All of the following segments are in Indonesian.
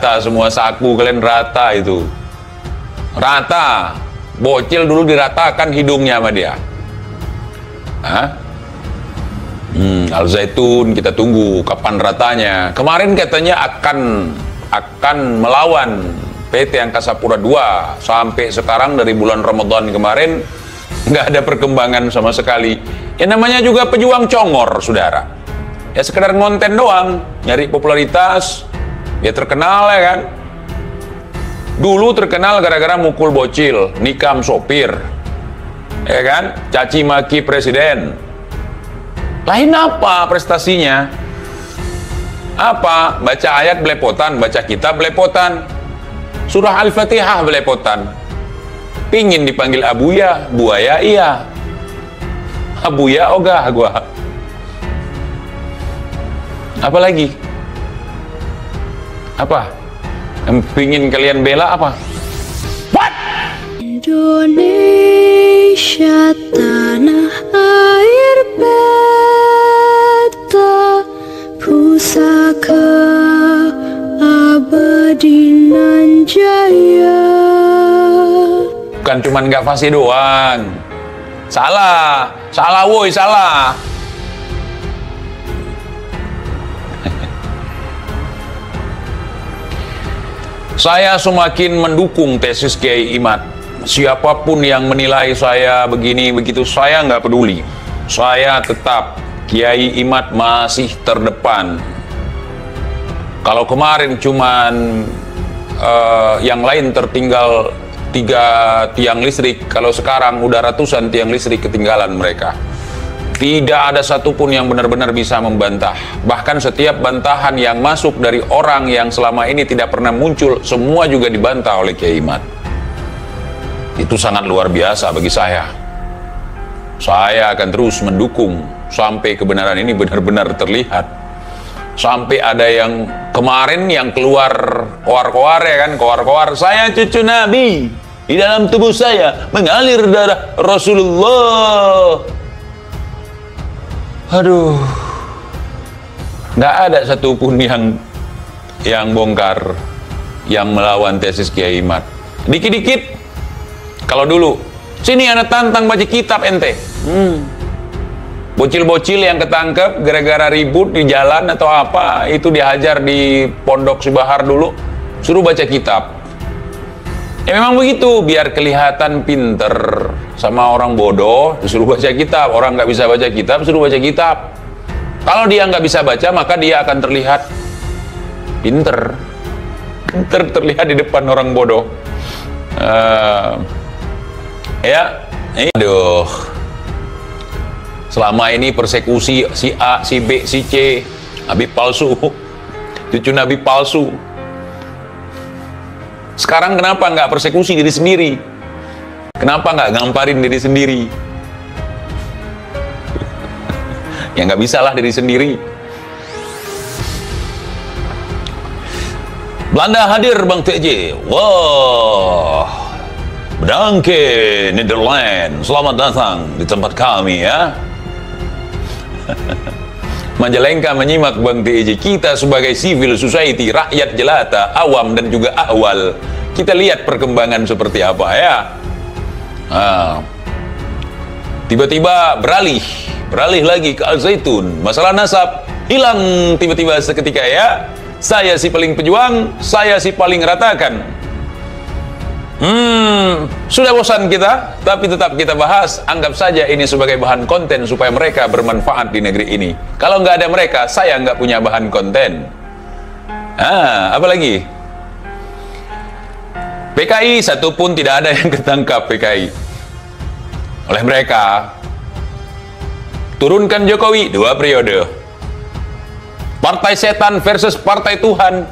rata semua, saku kalian rata itu. Rata. Bocil dulu diratakan hidungnya sama dia. Hah? Al Zaitun kita tunggu kapan ratanya. Kemarin katanya akan melawan PT Angkasa Pura II. Sampai sekarang dari bulan Ramadan kemarin nggak ada perkembangan sama sekali. Ya namanya juga pejuang congor, saudara. Ya sekedar ngonten doang, nyari popularitas, ya terkenal ya kan. Dulu terkenal gara-gara mukul bocil, nikam sopir, ya kan, caci maki presiden. Lain apa prestasinya? Apa? Baca ayat belepotan, baca kitab belepotan, surah Al-Fatihah belepotan. Pingin dipanggil abuya, buaya iya. Abuya ogah gua. Apa lagi? Apa? Yang pingin kalian bela apa? What? Indonesia tanah air beta, pusaka abadi nan jaya. Bukan cuman nggak fasih doang. Salah woi, salah. Saya semakin mendukung tesis Kiai Imad. Siapapun yang menilai saya begini begitu, saya nggak peduli. Saya tetap Kiai Imad masih terdepan. Kalau kemarin cuman yang lain tertinggal 3 tiang listrik, kalau sekarang udah ratusan tiang listrik ketinggalan mereka. Tidak ada satupun yang benar-benar bisa membantah. Bahkan setiap bantahan yang masuk dari orang yang selama ini tidak pernah muncul, semua juga dibantah oleh Kiai Imad. Itu sangat luar biasa bagi saya. Saya akan terus mendukung sampai kebenaran ini benar-benar terlihat. Sampai ada yang kemarin yang keluar koar-koar ya kan, koar-koar, saya cucu Nabi, di dalam tubuh saya mengalir darah Rasulullah. Aduh, nggak ada satupun yang bongkar, yang melawan tesis Kiai Imad. Dikit-dikit, kalau dulu, sini ada tantang baca kitab ente. Bocil-bocil yang ketangkep gara-gara ribut di jalan atau apa, itu dihajar di Pondok Sibahar dulu, suruh baca kitab. Ya memang begitu, biar kelihatan pinter. Sama orang bodoh disuruh baca kitab, orang nggak bisa baca kitab suruh baca kitab. Kalau dia nggak bisa baca, maka dia akan terlihat pinter, terlihat di depan orang bodoh. Aduh, selama ini persekusi si A, si B, si C, nabi palsu, cucu nabi palsu. Sekarang kenapa nggak persekusi diri sendiri? Kenapa nggak ngamparin diri sendiri? Ya nggak bisa lah diri sendiri. Belanda hadir Bang TJ. Wah, Bedanke Netherlands, selamat datang di tempat kami ya. Majalengka menyimak Bang TJ. Kita sebagai civil society, rakyat jelata, awam dan juga ahwal, kita lihat perkembangan seperti apa ya. Tiba-tiba beralih lagi ke Al Zaitun. Masalah nasab hilang tiba-tiba seketika ya. Saya si paling pejuang, saya si paling ratakan. Sudah bosan kita, tapi tetap kita bahas. Anggap saja ini sebagai bahan konten supaya mereka bermanfaat di negeri ini. Kalau nggak ada mereka, saya nggak punya bahan konten. Apa lagi? PKI satupun tidak ada yang ketangkap PKI oleh mereka. Turunkan Jokowi 2 periode. Partai setan versus partai Tuhan.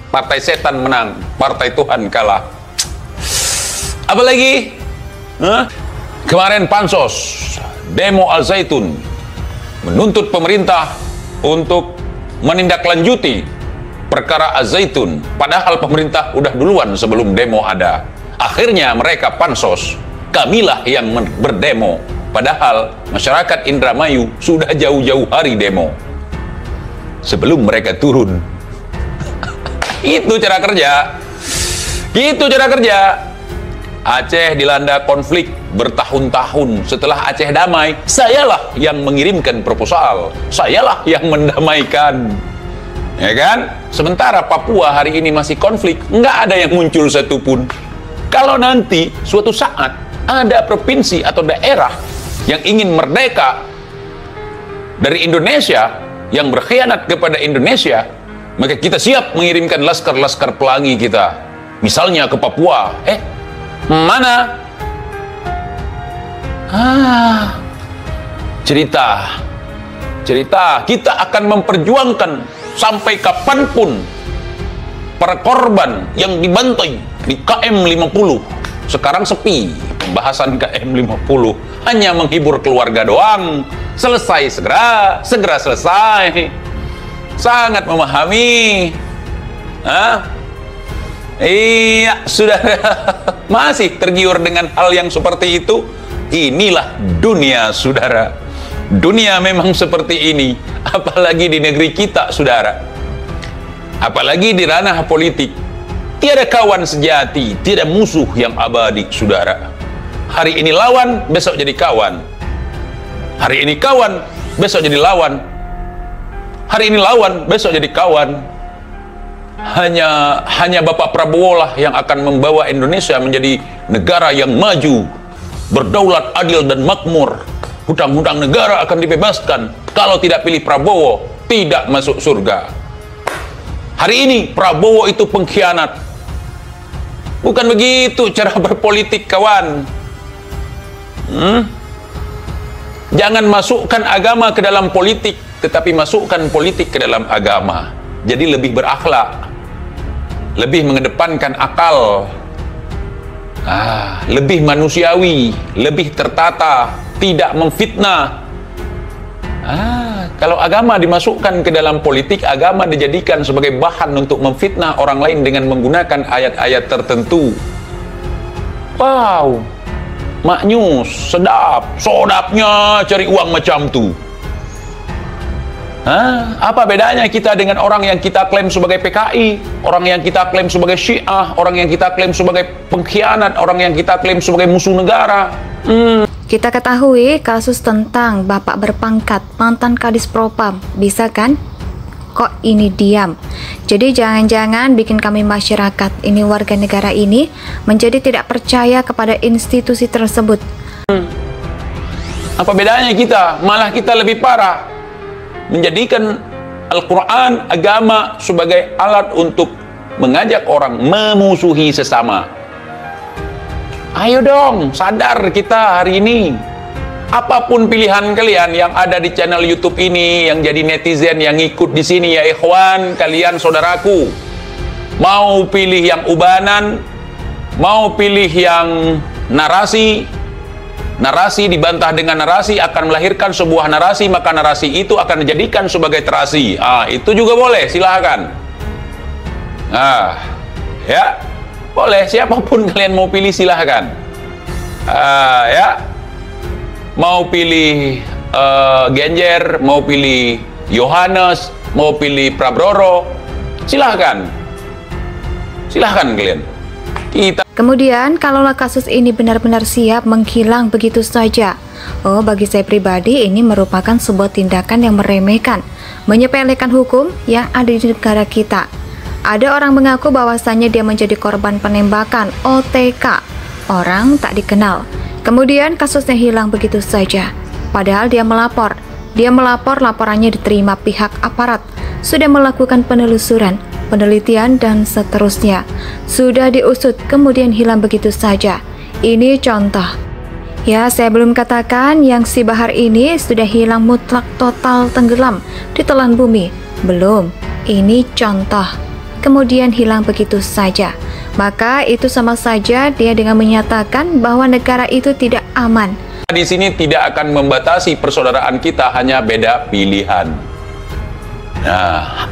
Partai setan menang, partai Tuhan kalah. Apa lagi? Kemarin Pansos demo Al Zaitun menuntut pemerintah untuk menindaklanjuti perkara Al Zaitun, padahal pemerintah udah duluan sebelum demo ada. Akhirnya mereka Pansos, kamilah yang berdemo, padahal masyarakat Indramayu sudah jauh-jauh hari demo sebelum mereka turun. Itu cara kerja. Gitu cara kerja. Aceh dilanda konflik bertahun-tahun. Setelah Aceh damai, sayalah yang mengirimkan proposal, sayalah yang mendamaikan, ya kan? Sementara Papua hari ini masih konflik, nggak ada yang muncul satupun. Kalau nanti suatu saat ada provinsi atau daerah yang ingin merdeka dari Indonesia, yang berkhianat kepada Indonesia, maka kita siap mengirimkan laskar-laskar pelangi kita, misalnya ke Papua. Mana? Cerita kita akan memperjuangkan sampai kapanpun para korban yang dibantai di KM 50. Sekarang sepi pembahasan KM 50, hanya menghibur keluarga doang. Selesai segera selesai. Sangat memahami. Iya, saudara, masih tergiur dengan hal yang seperti itu. Inilah dunia, saudara. Dunia memang seperti ini, apalagi di negeri kita, saudara. Apalagi di ranah politik. Tiada kawan sejati, tiada musuh yang abadi, saudara. Hari ini lawan, besok jadi kawan. Hari ini kawan, besok jadi lawan. Hari ini lawan, besok jadi kawan. Hanya Bapak Prabowo lah yang akan membawa Indonesia menjadi negara yang maju, berdaulat, adil dan makmur. Hutang-hutang negara akan dibebaskan. Kalau tidak pilih Prabowo, tidak masuk surga. Hari ini Prabowo itu pengkhianat. Bukan begitu cara berpolitik, kawan. Jangan masukkan agama ke dalam politik, tetapi masukkan politik ke dalam agama. Jadi lebih berakhlak, lebih mengedepankan akal, lebih manusiawi, lebih tertata, tidak memfitnah. Kalau agama dimasukkan ke dalam politik, agama dijadikan sebagai bahan untuk memfitnah orang lain dengan menggunakan ayat-ayat tertentu. Wow, maknyus, sedap, sodapnya cari uang macam tu. Apa bedanya kita dengan orang yang kita klaim sebagai PKI, orang yang kita klaim sebagai Syiah, orang yang kita klaim sebagai pengkhianat, orang yang kita klaim sebagai musuh negara? Kita ketahui kasus tentang bapak berpangkat mantan Kadis Propam, bisa kan? Kok ini diam? Jadi jangan-jangan bikin kami masyarakat ini, warga negara ini, menjadi tidak percaya kepada institusi tersebut. Apa bedanya kita? Malah kita lebih parah. Menjadikan Al-Quran, agama, sebagai alat untuk mengajak orang memusuhi sesama. Ayo dong, sadar kita hari ini. Apapun pilihan kalian yang ada di channel YouTube ini, yang jadi netizen, yang ikut di sini, ya ikhwan, kalian saudaraku. Mau pilih yang ubanan, mau pilih yang narasi dibantah dengan narasi akan melahirkan sebuah narasi, maka narasi itu akan dijadikan sebagai terasi. Itu juga boleh, silahkan. Ya, boleh, siapapun kalian mau pilih silahkan. Ya, mau pilih Genjer, mau pilih Yohanes, mau pilih Prabowo, silahkan kalian. Kemudian, kalaulah kasus ini benar-benar siap menghilang begitu saja, bagi saya pribadi ini merupakan sebuah tindakan yang meremehkan, menyepelekan hukum yang ada di negara kita. Ada orang mengaku bahwasannya dia menjadi korban penembakan OTK, orang tak dikenal. Kemudian kasusnya hilang begitu saja, padahal dia melapor. Laporannya diterima pihak aparat, sudah melakukan penelusuran, penelitian, dan seterusnya. Sudah diusut, kemudian hilang begitu saja. Ini contoh. Ya, saya belum katakan yang si Bahar ini sudah hilang mutlak, total tenggelam di telan bumi. Belum. Ini contoh. Kemudian hilang begitu saja. Maka itu sama saja dia dengan menyatakan bahwa negara itu tidak aman. Di sini tidak akan membatasi persaudaraan kita, hanya beda pilihan.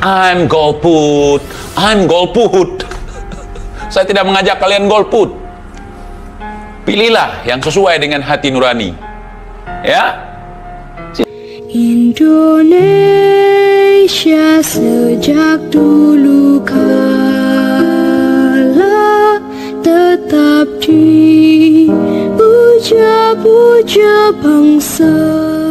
I'm golput. Saya tidak mengajak kalian golput. Pilihlah yang sesuai dengan hati nurani. Ya. Indonesia sejak dulu kala puja bangsa.